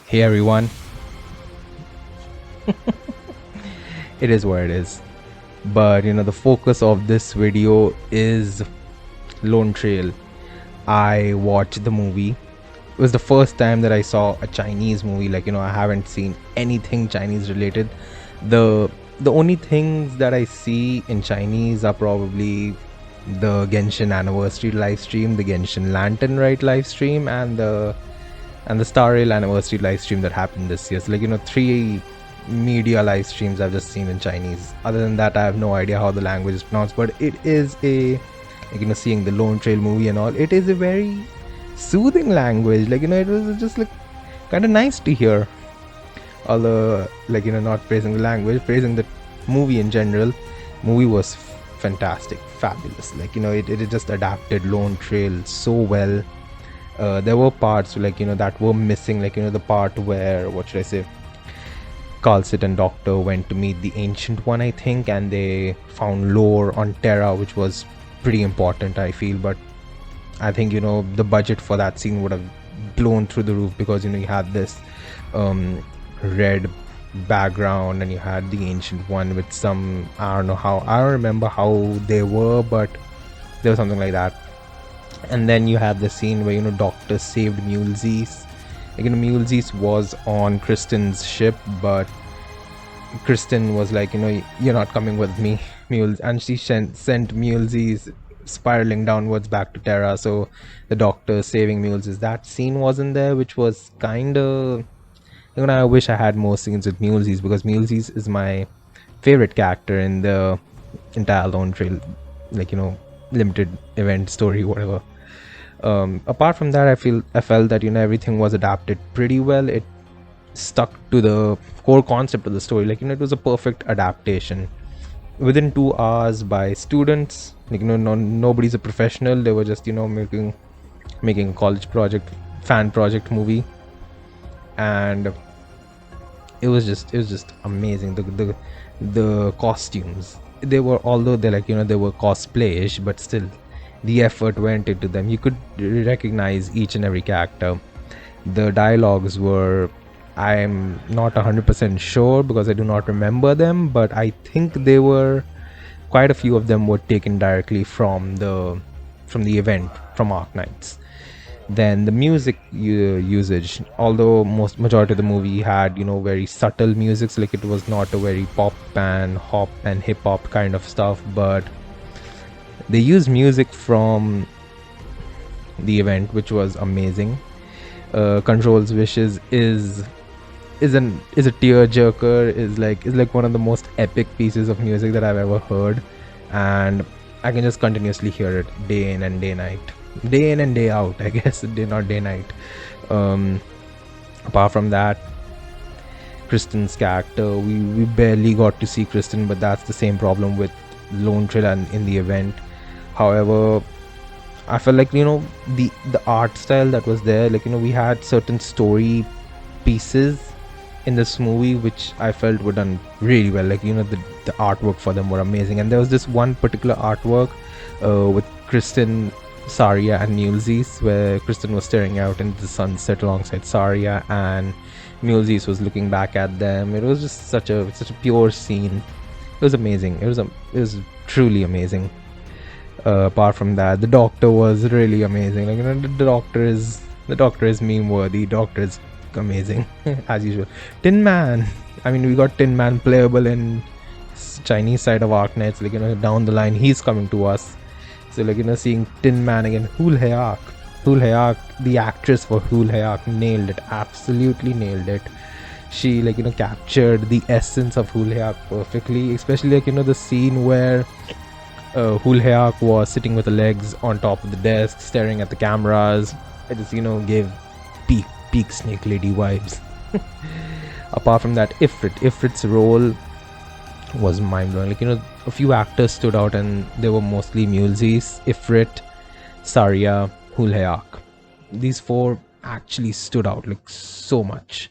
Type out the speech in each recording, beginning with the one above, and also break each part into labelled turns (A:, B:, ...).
A: Hey everyone, it is what it is. But the focus of this video is Lone Trail. I watched the movie. It was the first time that I saw a Chinese movie. I haven't seen anything Chinese related. The the only things that I see in Chinese are probably the Genshin anniversary live stream, the Genshin Lantern Rite live stream, and the Star Rail anniversary live stream that happened this year. So three media live streams I've just seen in Chinese. Other than that, I have no idea how the language is pronounced. But it is seeing the Lone Trail movie and all. It is a very soothing language. It was just kind of nice to hear. Although not praising the language, praising the movie in general. Movie was fantastic, fabulous. It just adapted Lone Trail so well. There were parts that were missing, the part where, what should I say, Calcit and Doctor went to meet the Ancient One, I think, and they found lore on Terra, which was pretty important, I feel. But I think the budget for that scene would have blown through the roof, because you had this red background and you had the Ancient One with some, I don't remember how they were, but there was something like that. And then you have the scene where Doctor saved Mulesies. Mulesies was on Kristen's ship, but Kristen was like, you're not coming with me, Mules, and she sent Mulesies spiraling downwards back to Terra. So the Doctor saving Mulesies, that scene wasn't there, which was kind of, I wish I had more scenes with Mulesies, because Mulesies is my favorite character in the entire Lone Trail, limited event story, whatever. Apart from that, I felt that everything was adapted pretty well. It stuck to the core concept of the story. It was a perfect adaptation within 2 hours by students. Nobody's a professional. They were just making a college project, fan project movie, and it was just amazing. The costumes, they were, although they they were cosplayish, but still the effort went into them. You could recognize each and every character. The dialogues were, I'm not 100% sure because I do not remember them, but I think they were, quite a few of them were taken directly from the event, from Arknights. Then the music usage, although majority of the movie had very subtle music, so it was not a very pop and hop and hip hop kind of stuff, but they used music from the event, which was amazing. Control's Wishes is a tearjerker, is like one of the most epic pieces of music that I've ever heard, and I can just continuously hear it day in and day out, I guess. Not day night. Apart from that, Kristen's character, we barely got to see Kristen, but that's the same problem with Lone Trail and in the event. However, I felt the art style that was there, we had certain story pieces in this movie which I felt were done really well. The artwork for them were amazing, and there was this one particular artwork with Kristen, Saria and Mulesies, where Kristen was staring out into the sunset alongside Saria, and Mulesies was looking back at them. It was just such a pure scene. It was amazing. It was truly amazing. Apart from that, the Doctor was really amazing. The Doctor is meme worthy. Doctor is amazing as usual. Tin Man, we got Tin Man playable in Chinese side of Arknights. Down the line he's coming to us. So seeing Tin Man again. Hul Hayak, the actress for Hul Hayak, nailed it. Absolutely nailed it. She captured the essence of Hul Hayak perfectly, especially the scene where Hul Hayak was sitting with her legs on top of the desk, staring at the cameras. I just gave peak Snake Lady vibes. Apart from that, Ifrit's role was mind-blowing. A few actors stood out, and they were mostly Mulesies, Ifrit, Saria, Hul Hayak. These four actually stood out so much.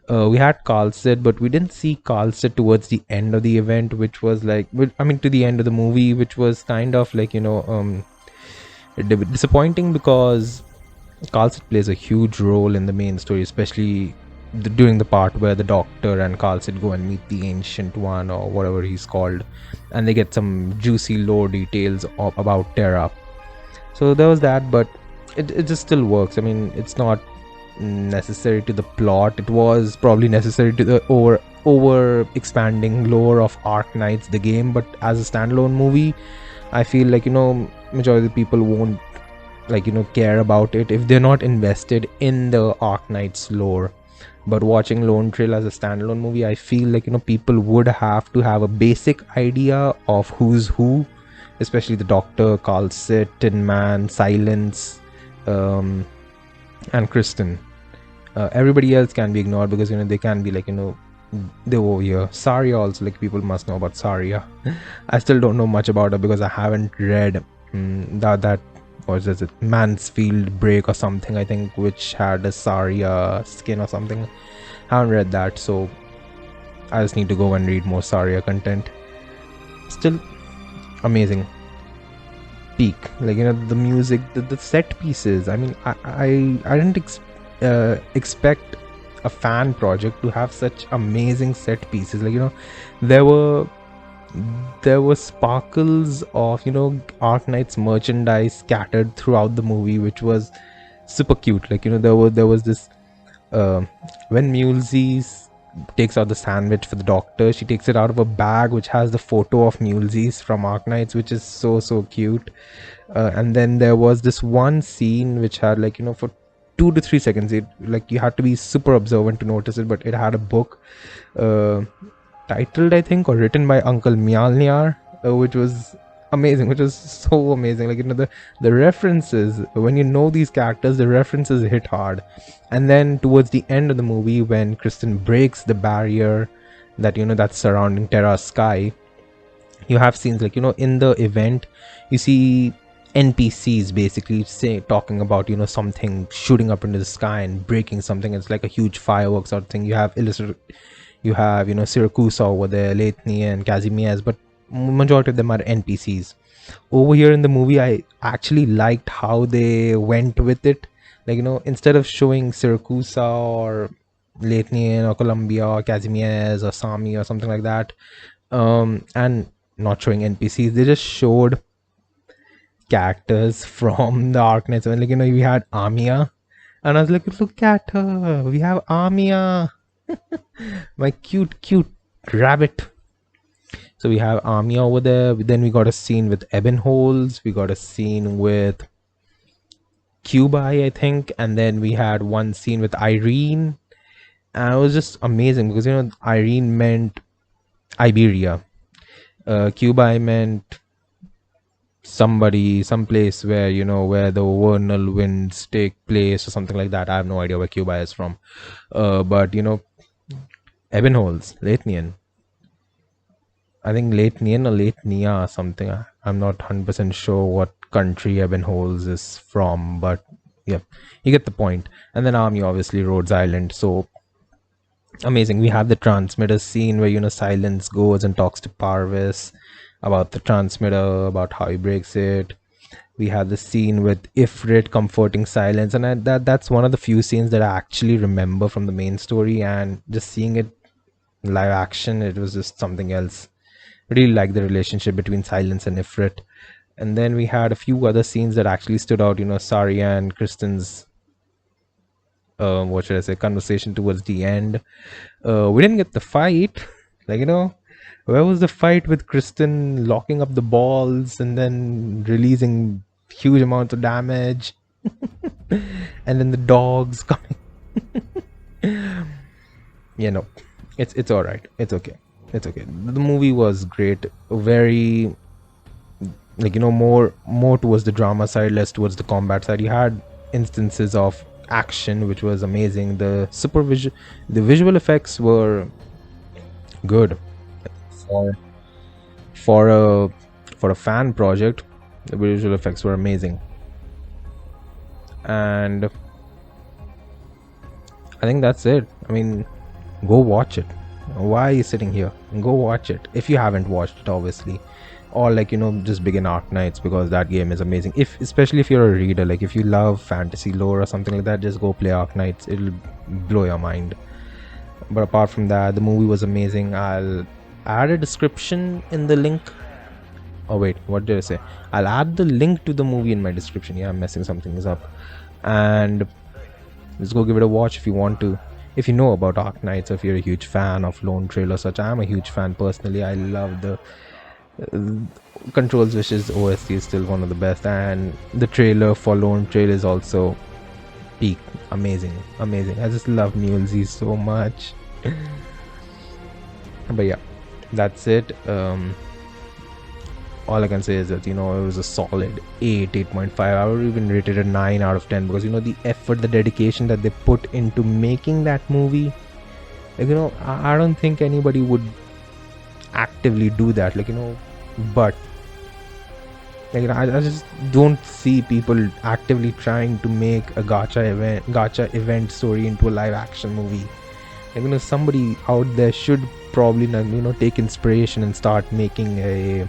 A: We had Calcit, but we didn't see Calcit towards the end of the event, which was to the end of the movie, which was kind of disappointing, because Calcit plays a huge role in the main story, especially during the part where the doctor and Carl said go and meet the ancient one or whatever he's called, and they get some juicy lore details about Terra. So there was that, but it just still works. I mean, it's not necessary to the plot. It was probably necessary to the over expanding lore of Arknights the game, but as a standalone movie, I feel like, majority of the people won't care about it if they're not invested in the Arknights lore. But watching Lone Trail as a standalone movie, I feel like people would have to have a basic idea of who's who, especially the Doctor, Carl Sit, Tin Man, Silence, and Kristen. Everybody else can be ignored because they can be they were here. Saria also, people must know about Saria. I still don't know much about her because I haven't read that or is it Mansfield Break or something, I think, which had a Saria skin or something. I haven't read that, so I just need to go and read more Saria content. Still amazing. Peak, the music, the set pieces. I mean, I didn't expect a fan project to have such amazing set pieces. There were sparkles of Arknights merchandise scattered throughout the movie, which was super cute. There was this when Mulesy takes out the sandwich for the doctor, she takes it out of a bag which has the photo of Mulesy from Arknights, which is so cute. And then there was this one scene which had for 2 to 3 seconds, it you had to be super observant to notice it, but it had a book titled, I think, or written by Uncle Mjolnir, which was amazing, which was so amazing. The references, when you know these characters, the references hit hard. And then towards the end of the movie, when Kristen breaks the barrier that's surrounding Terra's sky, you have scenes in the event, you see NPCs basically talking about something shooting up into the sky and breaking something. It's like a huge fireworks sort of thing. You have Syracuse over there, Leithni and Casimir, but majority of them are NPCs. Over here in the movie, I actually liked how they went with it. Instead of showing Syracuse or Leithni or Columbia or Casimir or Sami or something like that, and not showing NPCs, they just showed characters from the Arknights. And we had Amia, and I was like, look at her, we have Amia. My cute rabbit. So we have Amia over there. Then we got a scene with Ebenholz. We got a scene with Cubai, I think. And then we had one scene with Irene. And it was just amazing because, Irene meant Iberia. Cubai meant someplace where, where the vernal winds take place or something like that. I have no idea where Cubai is from. But, Ebenholz, Leithnian. I think Leithnian or Leithnia or something. I'm not 100% sure what country Ebenholz is from, but yeah, you get the point. And then Army, obviously, Rhodes Island. So amazing. We have the transmitter scene where, Silence goes and talks to Parvis about the transmitter, about how he breaks it. We have the scene with Ifrit comforting Silence, and that's one of the few scenes that I actually remember from the main story, and just seeing it live action, it was just something else. Really like the relationship between Silence and Ifrit. And then we had a few other scenes that actually stood out, Saria and Kristen's conversation towards the end. We didn't get the fight, where was the fight with Kristen locking up the balls and then releasing huge amounts of damage? And then the dogs coming. No, it's all right. It's okay. The movie was great. Very more towards the drama side, less towards the combat side. You had instances of action which was amazing. The visual effects were good for a fan project. The visual effects were amazing, and I think that's it. I mean, go watch it. Why are you sitting here? Go watch it if you haven't watched it, obviously. Or just begin Arknights, because that game is amazing. Especially if you're a reader, if you love fantasy lore or something like that, just go play Arknights. It'll blow your mind. But apart from that, the movie was amazing. I'll add a description in the link. Oh wait, what did I say? I'll add the link to the movie in my description. Yeah, I'm messing some things up. And let's go give it a watch if you want to. If you know about Arknights, if you're a huge fan of Lone Trail or such, I'm a huge fan personally. I love the Controls Wishes OST is still one of the best, and the trailer for Lone Trail is also peak. Amazing. I just love Mule so much. But yeah, that's it. All I can say is that, it was a solid 8.5. I would even rate it a 9 out of 10, because the effort, the dedication that they put into making that movie, I don't think anybody would actively do that, but I just don't see people actively trying to make a gacha event story into a live action movie. Somebody out there should probably take inspiration and start making a,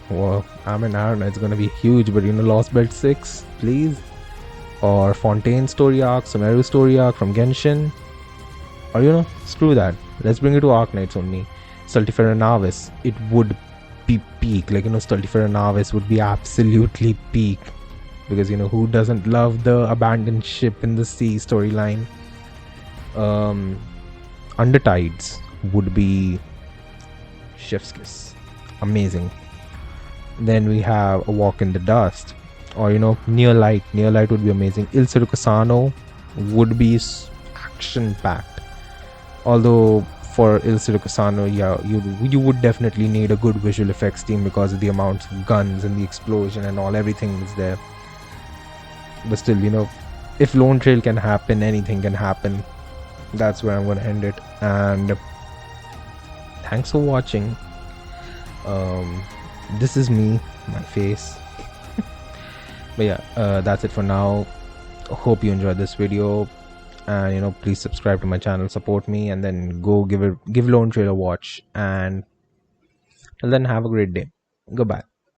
A: well, I don't know, it's gonna be huge, but Lost Belt 6, please, or Fontaine story arc, Sumeru story arc from Genshin, or screw that, let's bring it to Arknights only. Stultifera Navis, it would be peak, Stultifera Navis would be absolutely peak, because who doesn't love the abandoned ship in the sea storyline. Undertides would be chef's kiss, amazing. Then we have A Walk in the Dust, or Near Light would be amazing. Il Circusano would be action packed, although for Il Circusano, yeah, you would definitely need a good visual effects team because of the amounts of guns and the explosion and everything is there. But still, if Lone Trail can happen, anything can happen. That's where I'm gonna end it, and thanks for watching. This is me, my face. But yeah, that's it for now. Hope you enjoyed this video, and please subscribe to my channel, support me, and then go give Lone Trail a watch, and then have a great day. Goodbye.